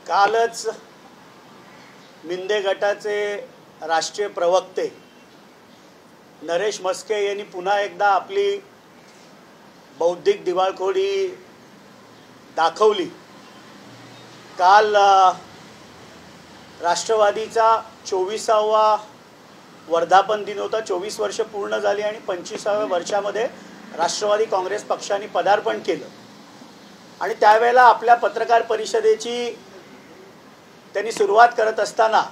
कालच मिंदे गटाचे राष्ट्रीय प्रवक्ते नरेश म्हस्के यांनी पुन्हा एकदा आपली बौद्धिक दिवाळखोरी दाखवली। काल राष्ट्रवादीचा 24वा वर्धापन दिन होता। 24 वर्ष पूर्ण झाली आणि 25व्या वर्षामध्ये राष्ट्रवादी काँग्रेस पक्षाने पदार्पण केलं आणि त्यावेळेला आपल्या पत्रकार परिषदेची त्यांनी सुरुवात करत असताना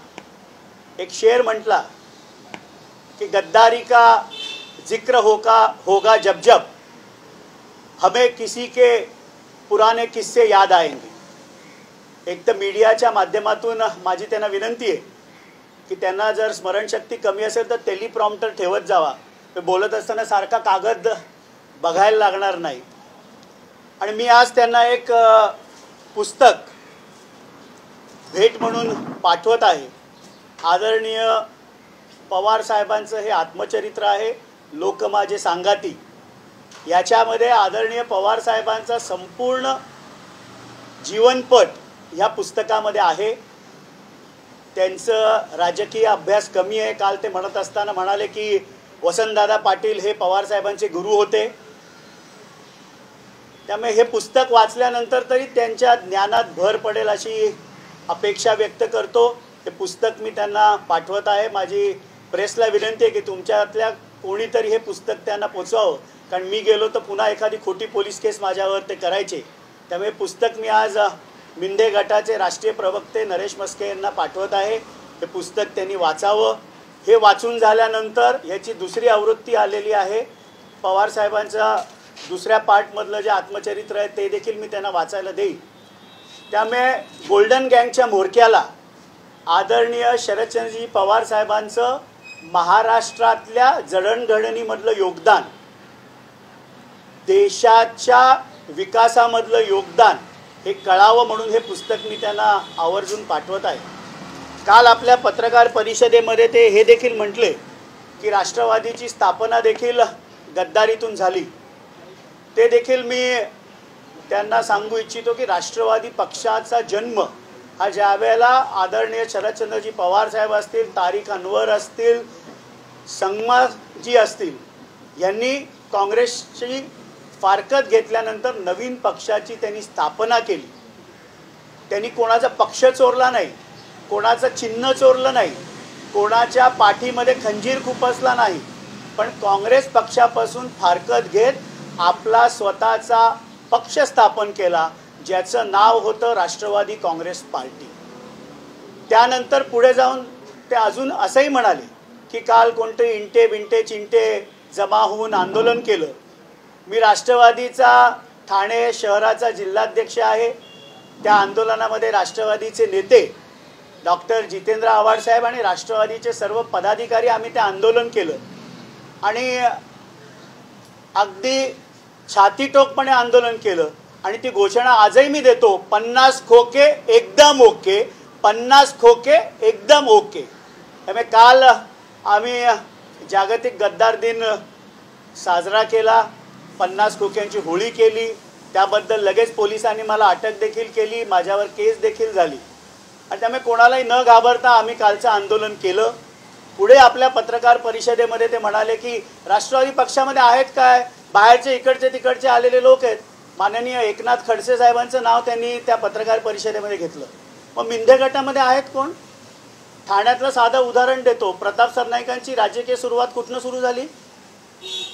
एक शेर म्हटला कि गद्दारी का जिक्र होगा जब जब हमें किसी के पुराने किस्से याद आएंगे। एक तर मीडियाच्या माध्यमातून माझी त्यांना विनंती आहे की त्यांना जर स्मरणशक्ती कमी असेल तर टेलिप्रॉम्प्टर ठेवत जावा, ते बोलत असताना सारखा कागद बघायला लागणार नाही। आणि मी आज त्यांना एक पुस्तक भेट म्हणून पाठवत आहे। आदरणीय पवार साहेबांचं हे आत्मचरित्र आहे, लोक माझे सांगाती। याच्यामध्ये आदरणीय पवार साहेबांचा संपूर्ण जीवनपट ह्या पुस्तकामध्ये आहे। त्यांचं राजकीय अभ्यास कमी आहे। काल ते म्हणत असताना म्हणाले की वसंतदादा पाटील हे पवार साहेबांचे गुरु होते। त्यामुळे हे पुस्तक वाचल्यानंतर तरी त्यांच्या ज्ञानात भर पडेल अशी अपेक्षा व्यक्त करतो। हे पुस्तक मी त्यांना पाठवत आहे। माझी प्रेसला विनंती आहे की तुमच्यातल्या कोणीतरी हे पुस्तक त्यांना पोचवावं, कारण मी गेलो तर पुन्हा एखादी खोटी पोलीस केस माझ्यावर ते करायचे। त्यामुळे पुस्तक मी आज मिंदे गटाचे राष्ट्रीय प्रवक्ते नरेश म्हस्के यांना पाठवत आहे। हे पुस्तक त्यांनी वाचावं। हे वाचून झाल्यानंतर याची दुसरी आवृत्ती आलेली आहे। पवार साहेबांचा दुसऱ्या पार्टमधलं जे आत्मचरित्र आहे ते देखील मी त्यांना वाचायला देईन। त्यामुळे गोल्डन गँगच्या म्होरक्याला आदरणीय शरदचंद्रजी पवार साहेबांचं महाराष्ट्रातल्या जडणघडणीमधलं योगदान, देशाच्या विकासामधलं योगदान हे कळावं म्हणून हे पुस्तक मी त्यांना आवर्जून पाठवत आहे। काल आपल्या पत्रकार परिषदेमध्ये ते हे देखील म्हटले की राष्ट्रवादीची स्थापना देखील गद्दारीतून झाली। ते देखील मी त्यांना सांगू इच्छितो की राष्ट्रवादी पक्षाचा जन्म हा ज्यावेळेला आदरणीय शरदचंद्रजी पवार साहेब असतील, तारिक अनवर असतील, संगमाजी असतील, यांनी काँग्रेसची फारकत घेतल्यानंतर नवीन पक्षाची त्यांनी स्थापना केली। त्यांनी कोणाचा पक्ष चोरला नाही, कोणाचं चिन्ह चोरलं नाही, कोणाच्या पाठीमध्ये खंजीर खुपसला नाही, पण काँग्रेस पक्षापासून फारकत घेत आपला स्वतःचा पक्ष स्थापन केला, ज्याचं नाव होतं राष्ट्रवादी काँग्रेस पार्टी। त्यानंतर पुढे जाऊन ते अजून असंही म्हणाले की काल कोणते इंटे बिंटे चिंटे जमा होऊन आंदोलन केलं। मी राष्ट्रवादीचा ठाणे शहराचा जिल्हाध्यक्ष आहे। त्या आंदोलनामध्ये राष्ट्रवादीचे नेते डॉक्टर जितेंद्र आव्हाड साहेब आणि राष्ट्रवादीचे सर्व पदाधिकारी आम्ही ते आंदोलन केलं आणि अगदी छातीटोकपणे आंदोलन केलं आणि ती घोषणा आजही मी देतो, 50 खोके एकदम ओके, 50 खोके एकदम ओके। त्यामुळे काल आम्ही जागतिक गद्दार दिन साजरा केला, 50 खोक्यांची होळी केली। त्याबद्दल लगेच पोलिसांनी मला अटक देखील केली, माझ्यावर केस देखील झाली आणि त्यामुळे कोणालाही न घाबरता आम्ही कालचं आंदोलन केलं। पुढे आपल्या पत्रकार परिषदेमध्ये ते म्हणाले की राष्ट्रवादी पक्षामध्ये आहेत काय, बाहेरचे इकडचे तिकडचे आलेले लोक आहेत। माननीय एकनाथ खडसे साहेबांचं नाव त्यांनी त्या पत्रकार परिषदेमध्ये घेतलं। मग मिंदे गटामध्ये आहेत कोण? ठाण्यातलं साधं उदाहरण देतो, प्रताप सरनाईकांची राजकीय सुरुवात कुठनं सुरू झाली?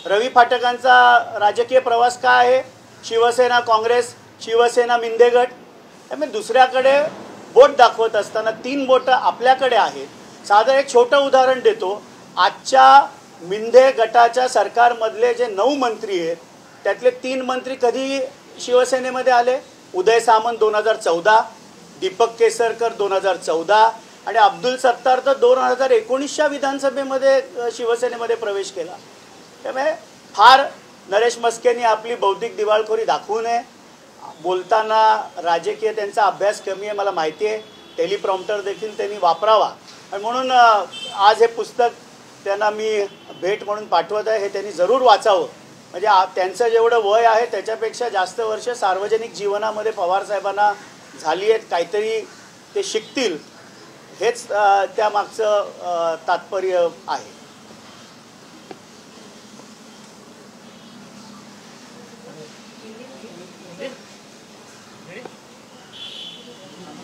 रवी फाटकांचा राजकीय प्रवास काय आहे? शिवसेना काँग्रेस, शिवसेना मिंदे गट। त्यामुळे दुसऱ्याकडे बोट दाखवत असताना 3 बोटं आपल्याकडे आहेत। साधं एक छोटं उदाहरण देतो, आजच्या मिंदे गटाच्या सरकारमधले जे 9 मंत्री आहेत त्यातले 3 मंत्री कधी शिवसेनेमध्ये आले? उदय सामंत 2014, दीपक केसरकर 2014 आणि अब्दुल सत्तार तर 2019च्या विधानसभेमध्ये शिवसेनेमध्ये प्रवेश केला। त्यामुळे फार नरेश म्हस्केंनी आपली बौद्धिक दिवाळखोरी दाखवू नये। बोलताना राजकीय त्यांचा अभ्यास कमी आहे मला माहिती आहे, टेलिप्रॉम्प्टर देखील त्यांनी वापरावा आणि म्हणून आज हे पुस्तक त्यांना मी भेट म्हणून पाठवत आहे। हे त्यांनी जरूर वाचावं, म्हणजे त्यांचं जेवढं वय आहे त्याच्यापेक्षा जास्त वर्ष सार्वजनिक जीवनामध्ये पवार साहेबांना झाली आहेत। काहीतरी ते शिकतील, हेच त्यामागचं तात्पर्य आहे.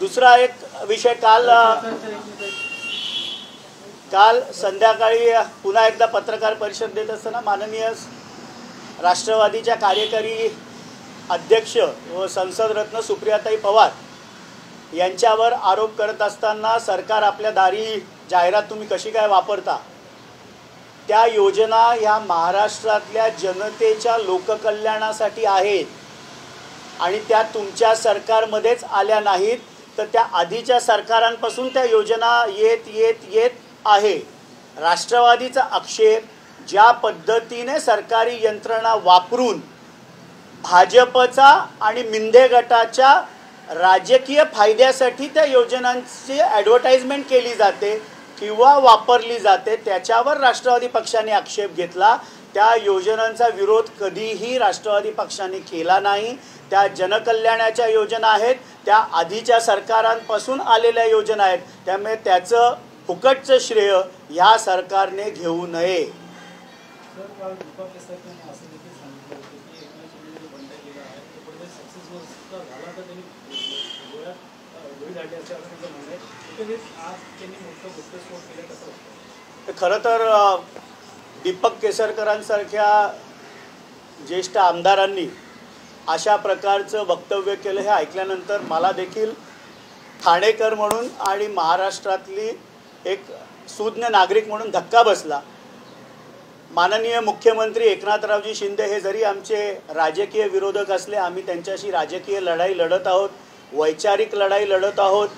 दुसरा एक विषय, काल संध्याकाळी पुन्हा एकदा पत्रकार परिषद देत असताना माननीय राष्ट्रवादीच्या कार्यकारी अध्यक्ष व संसद रत्न सुप्रियाताई पवार यांच्यावर आरोप करत असताना, सरकार आपल्या दारी जाहिरात तुम्ही कशी काय वापरता, त्या योजना ह्या महाराष्ट्रातल्या जनतेच्या लोककल्याणासाठी आहेत आणि त्या तुमच्या सरकारमध्येच आल्या नाहीत, तर त्या आधीच्या सरकारांपासून त्या योजना येत आहे. राष्ट्रवादीचा आक्षेप, ज्या पद्धतीने सरकारी यंत्रणा वापरून भाजपचा आणि मिंदे गटाच्या राजकीय फायद्यासाठी त्या योजनांची ॲडव्हर्टाइजमेंट केली जाते किंवा वापरली जाते, त्याच्यावर राष्ट्रवादी पक्षाने आक्षेप घेतला. त्या योजनांचा विरोध कधीही राष्ट्रवादी पक्षाने केला नाही. त्या जनकल्याणाच्या योजना आहेत, त्या आधीच्या सरकारांपासून आलेल्या योजना आहेत. त्यामुळे त्याचं फुकटचं श्रेय ह्या सरकारने घेऊ नये. खरं तर दीपक केसरकरांसारख्या ज्येष्ठ आमदारांनी अशा प्रकारचं वक्तव्य केलं हे ऐकल्यानंतर मला देखील ठाणेकर म्हणून आणि महाराष्ट्रातली एक सुज्ञ नागरिक म्हणून धक्का बसला. माननीय मुख्यमंत्री एकनाथरावजी शिंदे हे जरी आमचे राजकीय विरोधक असले, आम्ही त्यांच्याशी राजकीय लढाई लढत आहोत, वैचारिक लढाई लढत आहोत,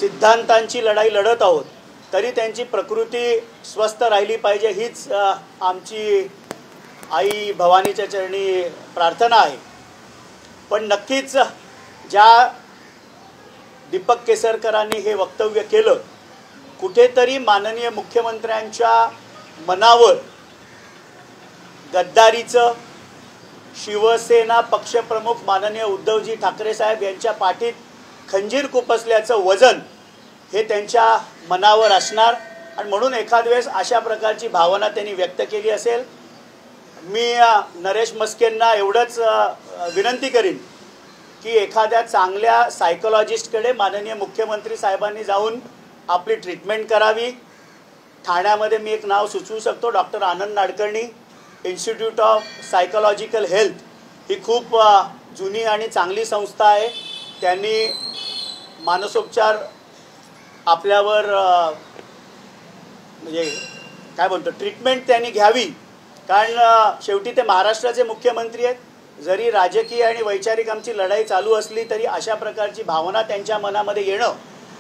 सिद्धांतांची लढाई लढत आहोत, तरी त्यांची प्रकृती स्वस्थ राहिली पाहिजे हीच आमची आई भवानीच्या चरणी प्रार्थना आहे. पण नक्कीच ज्या दीपक केसरकरांनी हे वक्तव्य केलं, कुठेतरी माननीय मुख्यमंत्र्यांच्या मनावर गद्दारीचं, शिवसेना पक्षप्रमुख माननीय उद्धवजी ठाकरे साहेब यांच्या पाठीत खंजीर खुपसल्याचं वजन हे त्यांच्या मनावर असणार आणि म्हणून एखाद वेळेस अशा प्रकारची भावना त्यांनी व्यक्त केली असेल. मी नरेश मस्केंना एवढंच विनंती करीन की एखाद्या चांगल्या सायकोलॉजिस्टकडे माननीय मुख्यमंत्री साहेबांनी जाऊन आपली ट्रीटमेंट करावी. ठाण्यामध्ये मी एक नाव सुचवू शकतो, doctor Anand Nadkarni, institute of psychological health. ही खूप जुनी आणि चांगली संस्था आहे. त्यांनी मानसोपचार आपल्यावर म्हणजे काय म्हणतो ट्रीटमेंट त्यांनी घ्यावी, कारण शेवटी ते महाराष्ट्राचे मुख्यमंत्री आहेत. जरी राजकीय आणि वैचारिक आमची लढाई चालू असली तरी अशा प्रकारची भावना त्यांच्या मनामध्ये येणं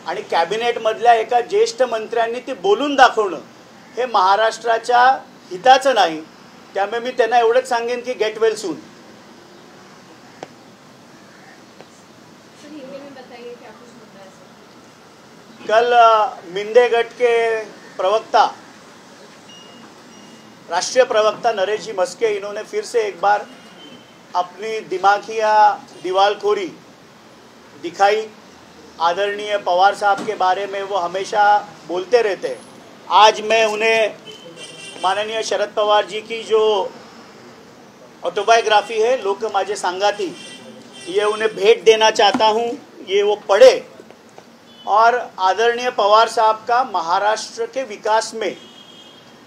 आणि कॅबिनेटमधल्या एका ज्येष्ठ मंत्र्यांनी ती बोलून दाखवणं हे महाराष्ट्राच्या हिताचं नाही. त्यामुळे मी त्यांना एवढंच सांगेन की गेट वेल सून. कल मिंदे गट के प्रवक्ता, राष्ट्रीय प्रवक्ता नरेश जी मस्के, इन्होंने फिर से एक बार अपनी दिमागिया दीवालखोरी दिखाई. आदरणीय पवार साहब के बारे में वो हमेशा बोलते रहते हैं. आज मैं उन्हें माननीय शरद पवार जी की जो ऑटोबायोग्राफी है लोक माझे सांगाती, ये उन्हें भेंट देना चाहता हूँ. ये वो पढ़े और आदरणीय पवार साहब का महाराष्ट्र के विकास में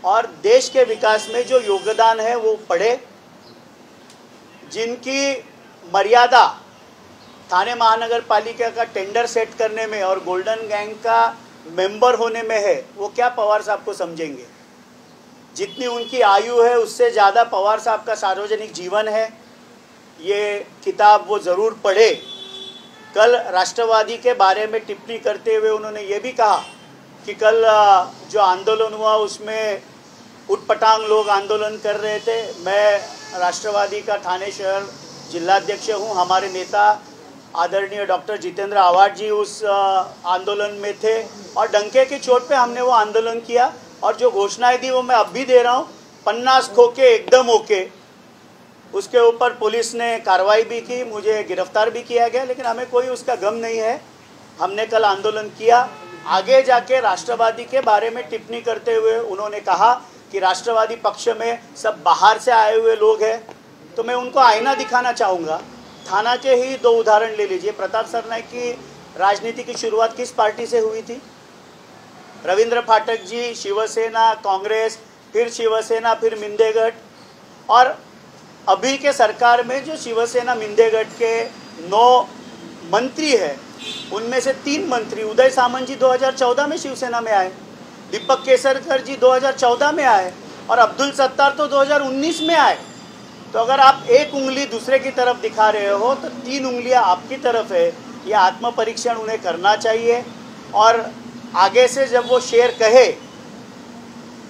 और देश के विकास में जो योगदान है वो पढ़े. जिनकी मर्यादा थाने महानगर पालिका का टेंडर सेट करने में और गोल्डन गैंग का मेंबर होने में है, वो क्या पवार साहब को समझेंगे. जितनी उनकी आयु है उससे ज़्यादा पवार साहब का सार्वजनिक जीवन है. ये किताब वो ज़रूर पढ़े. कल राष्ट्रवादी के बारे में टिप्पणी करते हुए उन्होंने ये भी कहा कि कल जो आंदोलन हुआ उसमें उटपटांग लोग आंदोलन कर रहे थे. मैं राष्ट्रवादी का ठाणे शहर जिलाध्यक्ष हूँ. हमारे नेता आदरणीय डॉक्टर जितेंद्र आवाड जी उस आंदोलन में थे और डंके की चोट पे हमने वो आंदोलन किया. और जो घोषणाएं दी वो मैं अब भी दे रहा हूँ, 50 खोके एकदम ओके. उसके ऊपर पुलिस ने कार्रवाई भी की, मुझे गिरफ्तार भी किया गया, लेकिन हमें कोई उसका गम नहीं है. हमने कल आंदोलन किया। आगे जाके राष्ट्रवादी के बारे में टिप्पणी करते हुए उन्होंने कहा कि राष्ट्रवादी पक्ष में सब बाहर से आए हुए लोग हैं, तो मैं उनको आईना दिखाना चाहूँगा। थाना के ही दो उदाहरण ले लीजिए। प्रताप सरनाईक की राजनीति की शुरुआत किस पार्टी से हुई थी? रविंद्र फाटक जी, शिवसेना, कांग्रेस, फिर शिवसेना, फिर मिंदेगट, और अभी के सरकार में जो शिवसेना मिंदेगट के 9 मंत्री हैं, उनमें से 3 मंत्री, उदय सामंत जी 2014 में शिवसेना में आए, दीपक केसरकर जी 2014 में आए, और अब्दुल सत्तार तो 2019 में आए। तो अगर आप एक उंगली दूसरे की तरफ दिखा रहे हो तो 3 उंगलियां आपकी तरफ है। ये आत्मपरीक्षण उन्हें करना चाहिए। और आगे से जब वो शेर कहे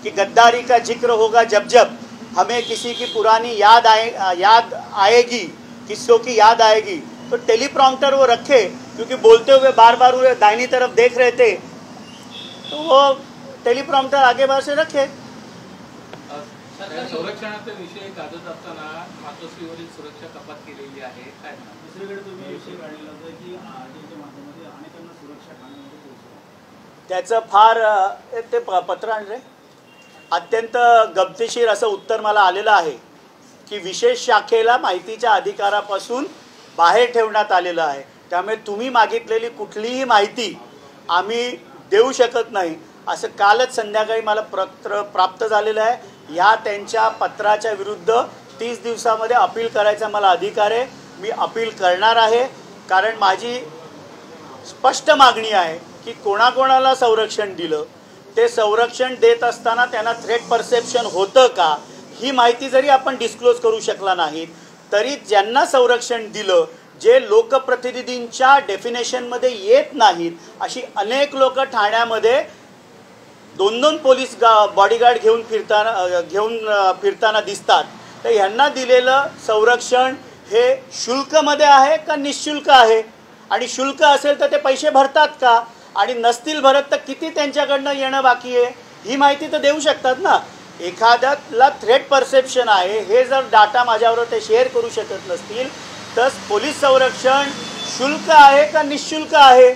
कि गद्दारी का जिक्र होगा जब जब हमें किसी की पुरानी याद आएगी, किस्सों की याद आएगी, तो टेलीप्रॉम्प्टर वो रखे, क्योंकि बोलते हुए बार बार वो दाहिनी तरफ देख रहे थे, तो वो टेलीप्रॉम्प्टर आगे बार से रखे। संरक्षणाचा विषय गाजत असताना मातोश्रीवरील सुरक्षा कपात केलेली आहे। काय दुसरीकडे तुम्ही विषय काढलेला होता की आरटीच्या माध्यमातून अनेकांना सुरक्षा ठाण्यामध्ये पोहोचवली, त्याचं फार ते पत्र आणले अत्यंत गमतीशीर असं उत्तर मला आलेलं आहे की विशेष शाखेला माहितीच्या अधिकारापासून बाहेर ठेवण्यात आलेलं आहे, त्यामुळे तुम्ही मागितलेली कुठलीही माहिती आम्ही देऊ शकत नाही असं कालच संध्याकाळी मला पत्र प्राप्त झालेलं आहे। या त्यांच्या पत्राच्या विरुद्ध 30 दिवसामध्ये अपील करायचा मला अधिकार आहे। मी अपील करणार आहे, कारण माझी स्पष्ट मागणी आहे की कोणाकोणाला संरक्षण दिलं, ते संरक्षण देत असताना त्यांना थ्रेट परसेप्शन होतं का, ही माहिती जरी आपण डिस्क्लोज करू शकला नाही तरी ज्यांना संरक्षण दिलं, जे लोकप्रतिनिधींच्या डेफिनेशनमध्ये येत नाहीत, अशी अनेक लोक ठाण्यामध्ये 2-2 पोलीस बॉडीगार्ड घेऊन फिरताना दिसतात, तर यांना दिलेलं संरक्षण हे शुल्कमध्ये आहे का निशुल्क आहे? आणि शुल्क असेल तर ते पैसे भरतात का, आणि नसतील भरत तर किती त्यांच्याकडनं येणं बाकी आहे, ही माहिती तर देऊ शकतात ना। एखाद्याला थ्रेट परसेप्शन आहे हे जर डाटा माझ्याबरोबर ते शेअर करू शकत नसतील तर पोलीस संरक्षण शुल्क आहे का निशुल्क आहे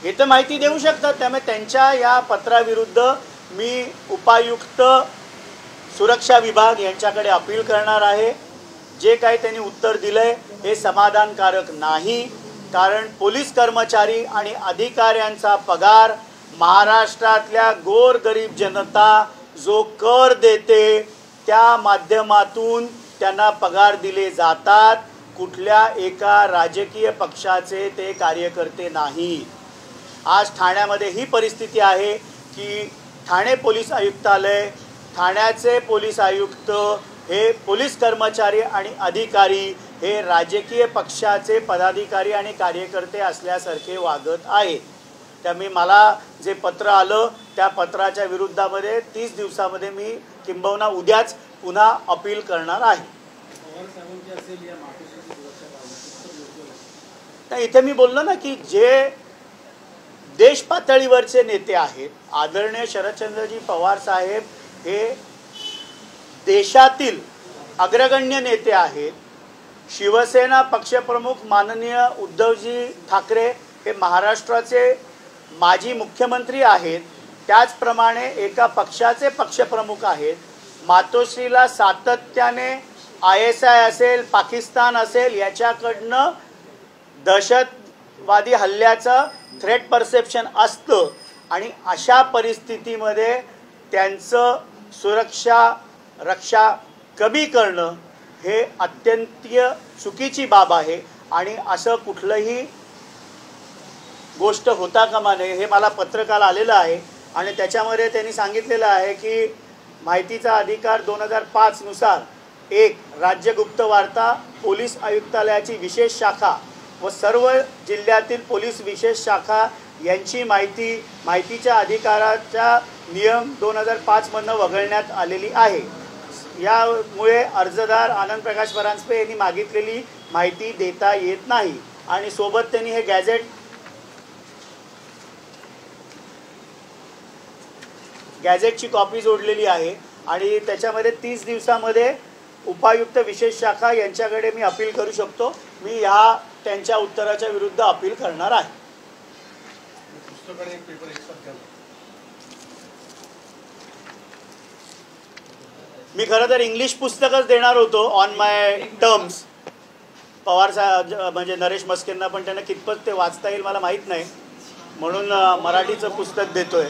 हे तर माहिती देऊ शकतात। त्यामुळे त्यांच्या या पत्राविरुद्ध मी उपायुक्त सुरक्षा विभाग यांच्याकडे अपील करणार आहे। जे काही त्यांनी उत्तर दिलंय हे समाधानकारक नाही, कारण पोलीस कर्मचारी आणि अधिकाऱ्यांचा पगार महाराष्ट्रातल्या गोरगरीब जनता जो कर देते त्या माध्यमातून त्यांना पगार दिले जातात, कुठल्या एका राजकीय पक्षाचे ते कार्यकर्ते नाही। आज ठाण्यामध्ये ही परिस्थिती आहे की ठाणे पोलीस आयुक्तालय, ठाण्याचे पोलीस आयुक्त हे पोलीस कर्मचारी आणि अधिकारी हे राजकीय पक्षाचे पदाधिकारी आणि कार्यकर्ते असल्यासारखे वागत आहेत। त्यामुळे मला जे पत्र आलं त्या पत्राच्या विरुद्धामध्ये 30 दिवसामध्ये मी किंबहुना उद्याच पुन्हा अपील करणार आहे। इथे मी बोललो ना की जे देश पातळीवरचे नेते आहेत, आदरणीय शरदचंद्रजी पवार साहेब हे देशातील अग्रगण्य नेते आहेत। शिवसेना पक्षप्रमुख माननीय उद्धवजी ठाकरे हे महाराष्ट्राचे माजी मुख्यमंत्री आहेत, त्याचप्रमाणे एका पक्षाचे पक्षप्रमुख आहेत। मातोश्रीला सातत्याने ISI असेल, पाकिस्तान असेल याच्याकडनं दहशतवादी हल्ल्याचं थ्रेट परसेप्शन असतं, आणि अशा परिस्थितीमध्ये त्यांचं सुरक्षा रक्षा कमी करणं हे अत्यंत चुकीची बाब आहे। आणि असं कुठलंही गोष्ट होता कामा नये हे मला पत्रकाल आलेलं आहे, आणि त्याच्यामध्ये त्यांनी सांगितलेलं आहे की माहितीचा अधिकार 2005 नुसार एक राज्य गुप्त वार्ता पोलीस आयुक्तालयाची विशेष शाखा व सर्व जिल्ह्यातील पोलीस विशेष शाखा यांची माहितीच्या अधिकाराचा नियम 2005 मधनं वगळण्यात आलेली आहे। यामुळे अर्जदार आनंद प्रकाश परांजपे यांनी मागितलेली माहिती देता येत नाही, आणि सोबत त्यांनी हे गॅझेटची कॉपी जोडलेली आहे, आणि त्याच्यामध्ये 30 दिवसामध्ये उपायुक्त विशेष शाखा यांच्याकडे मी अपील करू शकतो। मी ह्या त्यांच्या उत्तराच्या विरुद्ध अपील करणार आहे। तुमच्याकडे एक पेपर एक्स्ट्रा केला. मी खरं तर इंग्लिश पुस्तकच देणार होतो ऑन माय टर्म्स. पवार साहेब म्हणजे नरेश मस्केंना, पण त्यांना कितपत ते वाचता येईल मला माहीत नाही, म्हणून मराठीचं पुस्तक देतोय.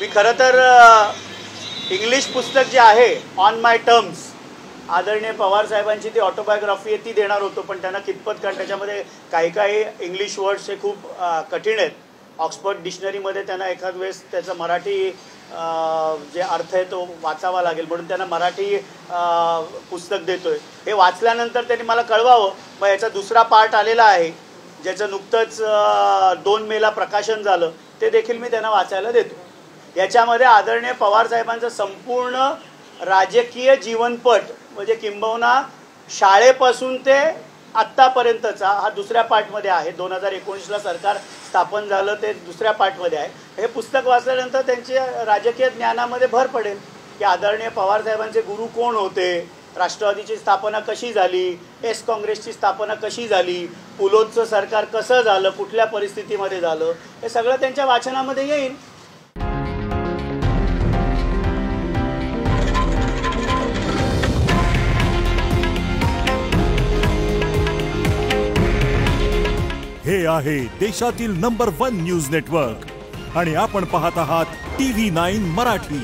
मी खरं तर इंग्लिश पुस्तक जे आहे ऑन माय टर्म्स, आदरणीय पवार साहेबांची ती ऑटोबायोग्राफी आहे ती देणार होतो, पण त्यांना कितपत, कारण त्याच्यामध्ये काही इंग्लिश वर्ड्स हे खूप कठीण आहेत. ऑक्सफर्ड डिक्शनरीमध्ये त्यांना एखाद वेळेस त्याचा मराठी जे अर्थ आहे तो वाचावा लागेल, म्हणून त्यांना मराठी पुस्तक देतोय. हे वाचल्यानंतर त्यांनी मला कळवावं. मग याचा दुसरा पार्ट आलेला आहे ज्याचं नुकतंच 2 मेला प्रकाशन झालं, ते देखील मी त्यांना वाचायला देतो. याच्यामध्ये आदरणीय पवार साहेबांचं संपूर्ण राजकीय जीवनपट, म्हणजे किंबहुना शाळेपासून ते आत्तापर्यंतचा हा दुसऱ्या पार्टमध्ये आहे. 2019ला सरकार स्थापन झालं ते दुसऱ्या पार्टमध्ये आहे. हे पुस्तक वाचल्यानंतर त्यांच्या राजकीय ज्ञानामध्ये भर पडेल की आदरणीय पवार साहेबांचे गुरु कोण होते, राष्ट्रवादीची स्थापना कशी झाली, एस काँग्रेसची स्थापना कशी झाली, पुलोदचं सरकार कसं झालं, कुठल्या परिस्थितीमध्ये झालं, हे सगळं त्यांच्या वाचनामध्ये येईल. हे आहे देशातील नंबर 1 न्यूज नेटवर्क आणि आपण पाहत आहात TV9 मराठी.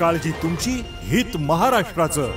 काळजी तुमची, हित महाराष्ट्राचं.